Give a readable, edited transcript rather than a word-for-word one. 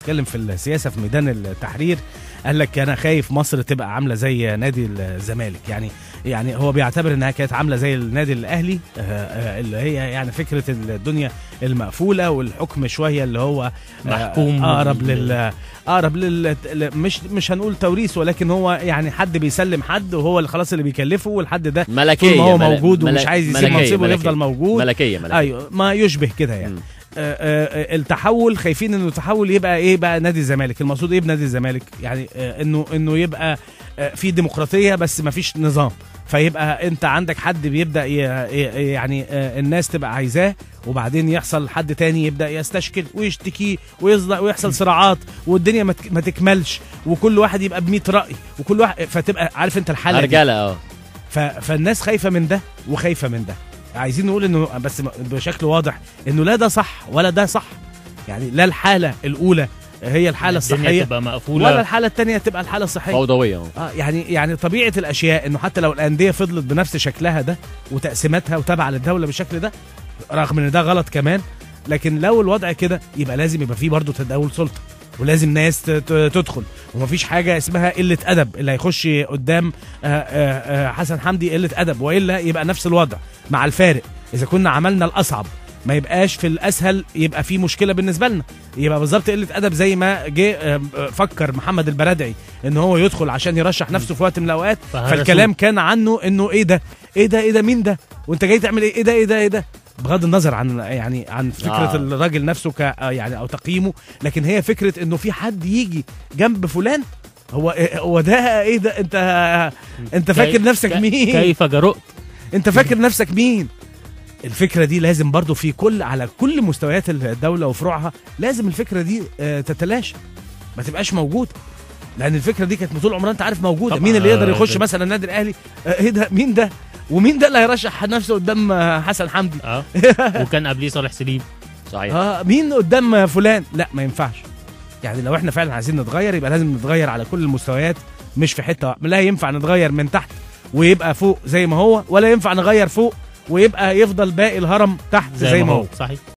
بيتكلم في السياسه في ميدان التحرير، قال لك انا خايف مصر تبقى عامله زي نادي الزمالك. يعني هو بيعتبر انها كانت عامله زي النادي الاهلي، اللي هي يعني فكره الدنيا المقفوله والحكم شويه اللي هو محكوم، اقرب مش هنقول توريث، ولكن هو يعني حد بيسلم حد وهو اللي خلاص اللي بيكلفه، والحد ده ملكيه، ما هو موجود ومش عايز يسيب منصبه ويفضل موجود. ملكيه ايوه ما يشبه كده يعني. التحول خايفين انه التحول يبقى ايه بقى نادي الزمالك. المقصود ايه بنادي الزمالك؟ يعني انه يبقى في ديمقراطيه بس ما فيش نظام، فيبقى انت عندك حد بيبدا يعني الناس تبقى عايزاه، وبعدين يحصل حد تاني يبدا يستشكل ويشتكي ويحصل صراعات والدنيا ما تكملش، وكل واحد يبقى ب100 راي، وكل واحد فتبقى عارف انت الحاله رجاله. فالناس خايفه من ده وخايفه من ده. عايزين نقول انه بس بشكل واضح انه لا ده صح ولا ده صح. يعني لا الحاله الاولى هي الحاله الصحيه تبقى مقفوله، ولا الحاله الثانيه تبقى الحاله الصحيه فوضويه. يعني طبيعه الاشياء انه حتى لو الانديه فضلت بنفس شكلها ده وتقسيماتها وتابعه للدوله بالشكل ده، رغم ان ده غلط كمان، لكن لو الوضع كده يبقى لازم يبقى فيه برضه تداول سلطه، ولازم ناس تدخل، ومفيش حاجه اسمها قله ادب. اللي هيخش قدام حسن حمدي قله ادب، والا يبقى نفس الوضع مع الفارق. اذا كنا عملنا الاصعب ما يبقاش في الاسهل، يبقى في مشكله بالنسبه لنا، يبقى بالظبط قله ادب. زي ما جه فكر محمد البرادعي ان هو يدخل عشان يرشح نفسه في وقت من الاوقات، فالكلام كان عنه انه ايه ده مين ده وانت جاي تعمل ايه ده بغض النظر عن فكره الراجل نفسه يعني او تقييمه، لكن هي فكره انه في حد يجي جنب فلان. هو ده ايه ده؟ انت فاكر نفسك مين؟ كيف جرؤت؟ انت فاكر نفسك مين؟ الفكره دي لازم برضو في على كل مستويات الدوله وفروعها لازم الفكره دي تتلاشى، ما تبقاش موجوده، لان الفكره دي كانت طول عمرها انت عارف موجوده. مين اللي يقدر يخش مثلا النادي الاهلي؟ ايه ده؟ مين ده؟ ومين ده اللي هيرشح نفسه قدام حسن حمدي؟ وكان قبليه صالح سليم. صحيح. مين قدام فلان؟ لا ما ينفعش. يعني لو احنا فعلا عايزين نتغير يبقى لازم نتغير على كل المستويات، مش في حته. لا ينفع نتغير من تحت ويبقى فوق زي ما هو، ولا ينفع نغير فوق ويبقى يفضل باقي الهرم تحت زي ما هو. صحيح.